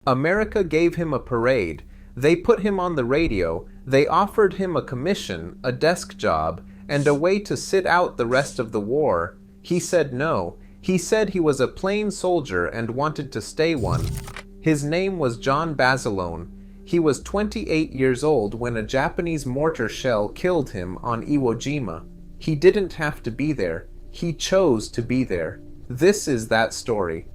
America gave him a parade. They put him on the radio. They offered him a commission, a desk job, and a way to sit out the rest of the war. He said no. He said he was a plain soldier and wanted to stay one. His name was John Basilone. He was 28 years old when a Japanese mortar shell killed him on Iwo Jima. He didn't have to be there. He chose to be there. This is that story.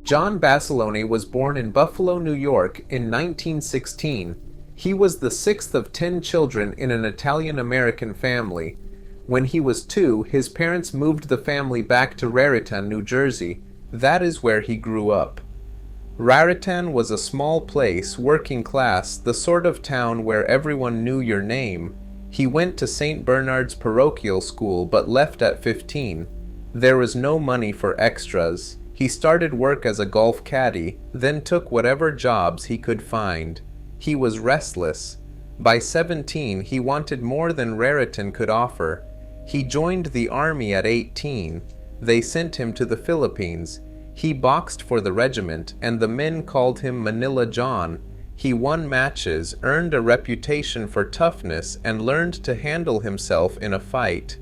John Basilone was born in Buffalo, New York in 1916. He was the sixth of 10 children in an Italian-American family. When he was 2, his parents moved the family back to Raritan, New Jersey. That is where he grew up. Raritan was a small place, working class, the sort of town where everyone knew your name. He went to St. Bernard's parochial school but left at 15. There was no money for extras. He started work as a golf caddy, then took whatever jobs he could find. He was restless. By 17, he wanted more than Raritan could offer. He joined the army at 18. They sent him to the Philippines. He boxed for the regiment, and the men called him Manila John. He won matches, earned a reputation for toughness, and learned to handle himself in a fight.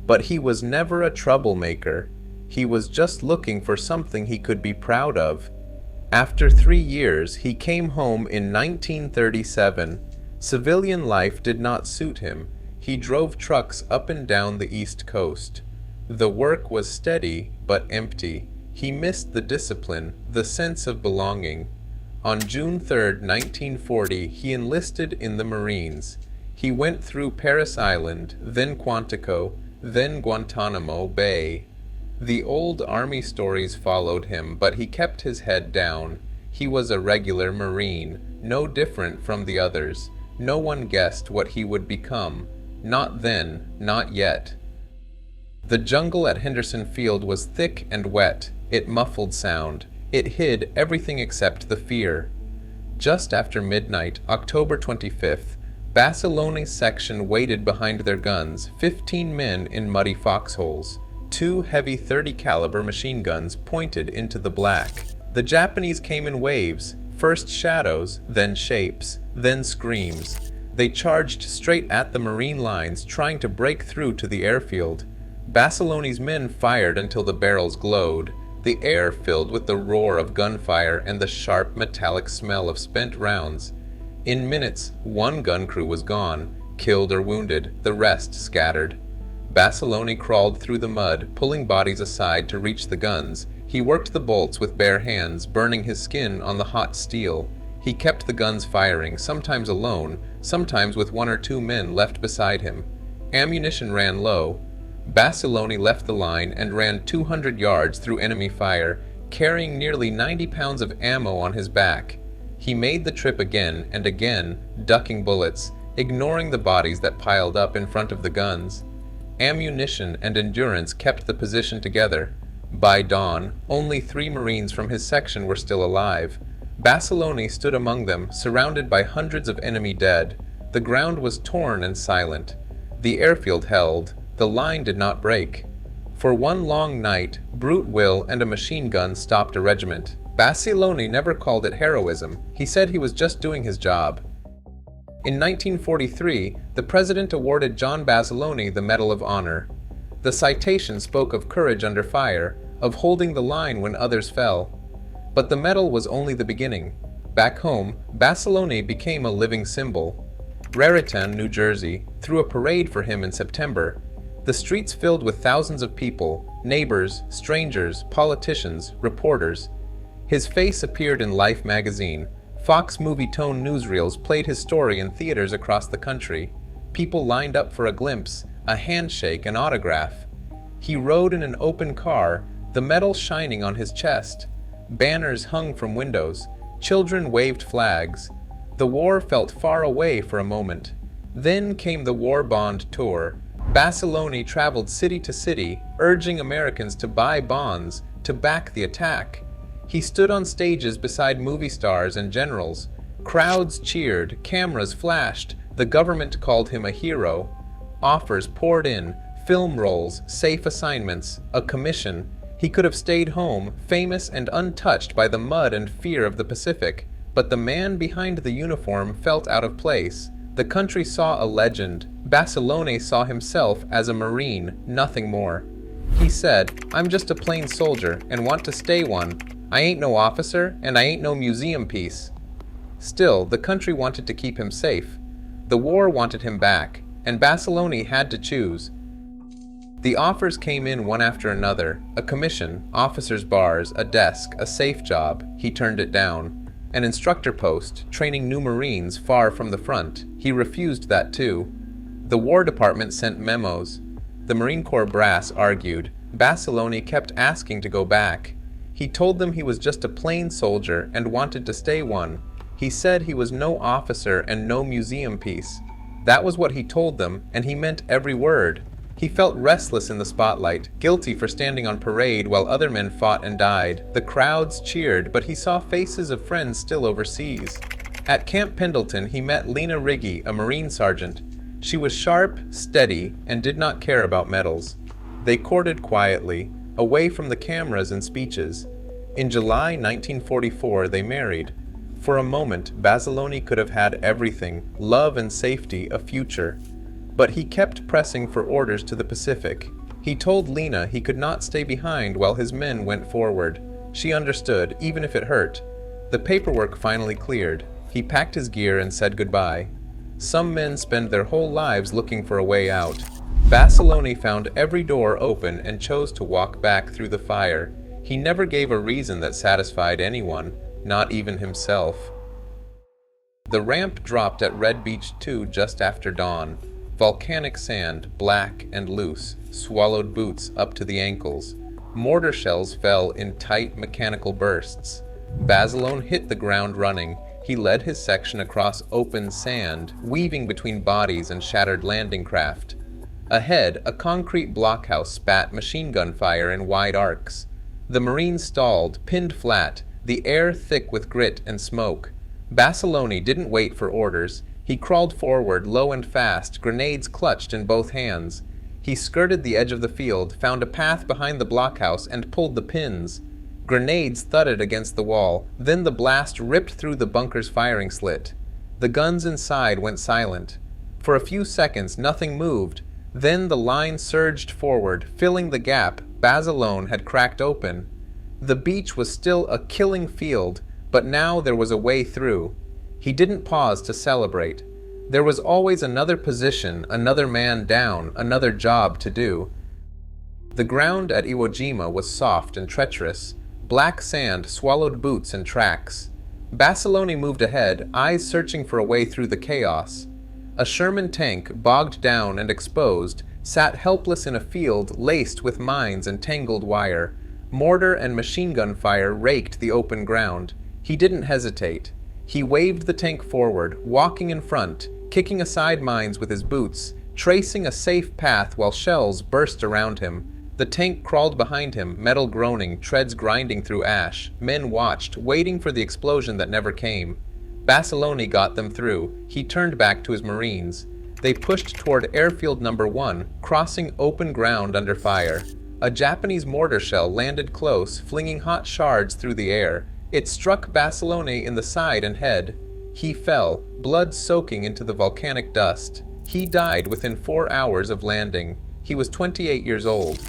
But he was never a troublemaker. He was just looking for something he could be proud of. After 3 years, he came home in 1937. Civilian life did not suit him. He drove trucks up and down the East Coast. The work was steady, but empty. He missed the discipline, the sense of belonging. On June 3, 1940, he enlisted in the Marines. He went through Parris Island, then Quantico, then Guantanamo Bay. The old Army stories followed him, but he kept his head down. He was a regular Marine, no different from the others. No one guessed what he would become. Not then, not yet. The jungle at Henderson Field was thick and wet. It muffled sound. It hid everything except the fear. Just after midnight, October 25th, Basilone's section waited behind their guns, 15 men in muddy foxholes. 2 heavy .30 caliber machine guns pointed into the black. The Japanese came in waves, first shadows, then shapes, then screams. They charged straight at the Marine lines, trying to break through to the airfield. Basilone's men fired until the barrels glowed. The air filled with the roar of gunfire and the sharp metallic smell of spent rounds. In minutes, 1 gun crew was gone, killed or wounded, the rest scattered. Basilone crawled through the mud, pulling bodies aside to reach the guns. He worked the bolts with bare hands, burning his skin on the hot steel. He kept the guns firing, sometimes alone, sometimes with 1 or 2 men left beside him. Ammunition ran low. Basilone left the line and ran 200 yards through enemy fire, carrying nearly 90 pounds of ammo on his back. He made the trip again and again, ducking bullets, ignoring the bodies that piled up in front of the guns. Ammunition and endurance kept the position together. By dawn, only 3 Marines from his section were still alive. Basilone stood among them, surrounded by hundreds of enemy dead. The ground was torn and silent. The airfield held. The line did not break. For 1 long night, brute will and a machine gun stopped a regiment. Basilone never called it heroism. He said he was just doing his job. In 1943, the president awarded John Basilone the Medal of Honor. The citation spoke of courage under fire, of holding the line when others fell. But the medal was only the beginning. Back home, Basilone became a living symbol. Raritan, New Jersey, threw a parade for him in September. The streets filled with thousands of people, neighbors, strangers, politicians, reporters. His face appeared in Life magazine. Fox movie-tone newsreels played his story in theaters across the country. People lined up for a glimpse, a handshake, an autograph. He rode in an open car, the medal shining on his chest. Banners hung from windows. Children waved flags. The war felt far away for a moment. Then came the War Bond Tour. Basilone traveled city to city, urging Americans to buy bonds, to back the attack. He stood on stages beside movie stars and generals. Crowds cheered, cameras flashed, the government called him a hero. Offers poured in, film roles, safe assignments, a commission. He could have stayed home, famous and untouched by the mud and fear of the Pacific, but the man behind the uniform felt out of place. The country saw a legend. Basilone saw himself as a Marine, nothing more. He said, "I'm just a plain soldier and want to stay one. I ain't no officer and I ain't no museum piece." Still, the country wanted to keep him safe. The war wanted him back, and Basilone had to choose. The offers came in one after another: a commission, officers' bars, a desk, a safe job. He turned it down. An instructor post, training new Marines far from the front. He refused that too. The War Department sent memos. The Marine Corps brass argued. Basilone kept asking to go back. He told them he was just a plain soldier and wanted to stay one. He said he was no officer and no museum piece. That was what he told them, and he meant every word. He felt restless in the spotlight, guilty for standing on parade while other men fought and died. The crowds cheered, but he saw faces of friends still overseas. At Camp Pendleton, he met Lena Riggy, a Marine sergeant. She was sharp, steady, and did not care about medals. They courted quietly, away from the cameras and speeches. In July 1944, they married. For a moment, Basilone could have had everything: love and safety, a future. But he kept pressing for orders to the Pacific. He told Lena he could not stay behind while his men went forward. She understood, even if it hurt. The paperwork finally cleared. He packed his gear and said goodbye. Some men spend their whole lives looking for a way out. Basilone found every door open and chose to walk back through the fire. He never gave a reason that satisfied anyone, not even himself. The ramp dropped at Red Beach 2 just after dawn. Volcanic sand, black and loose, swallowed boots up to the ankles. Mortar shells fell in tight mechanical bursts. Basilone hit the ground running. He led his section across open sand, weaving between bodies and shattered landing craft. Ahead, a concrete blockhouse spat machine gun fire in wide arcs. The Marines stalled, pinned flat, the air thick with grit and smoke. Basilone didn't wait for orders. He crawled forward, low and fast, grenades clutched in both hands. He skirted the edge of the field, found a path behind the blockhouse, and pulled the pins. Grenades thudded against the wall, then the blast ripped through the bunker's firing slit. The guns inside went silent. For a few seconds, nothing moved. Then the line surged forward, filling the gap Basilone had cracked open. The beach was still a killing field, but now there was a way through. He didn't pause to celebrate. There was always another position, another man down, another job to do. The ground at Iwo Jima was soft and treacherous. Black sand swallowed boots and tracks. Basilone moved ahead, eyes searching for a way through the chaos. A Sherman tank, bogged down and exposed, sat helpless in a field laced with mines and tangled wire. Mortar and machine gun fire raked the open ground. He didn't hesitate. He waved the tank forward, walking in front, kicking aside mines with his boots, tracing a safe path while shells burst around him. The tank crawled behind him, metal groaning, treads grinding through ash. Men watched, waiting for the explosion that never came. Basilone got them through. He turned back to his Marines. They pushed toward Airfield No. 1, crossing open ground under fire. A Japanese mortar shell landed close, flinging hot shards through the air. It struck Basilone in the side and head. He fell, blood soaking into the volcanic dust. He died within 4 hours of landing. He was 28 years old.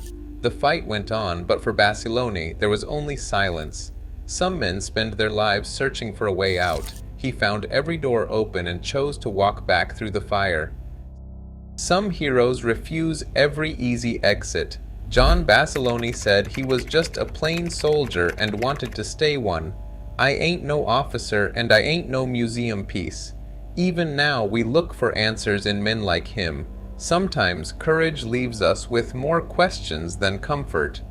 The fight went on, but for Basilone, there was only silence. Some men spend their lives searching for a way out. He found every door open and chose to walk back through the fire. Some heroes refuse every easy exit. John Basilone said he was just a plain soldier and wanted to stay one. I ain't no officer and I ain't no museum piece. Even now we look for answers in men like him. Sometimes courage leaves us with more questions than comfort.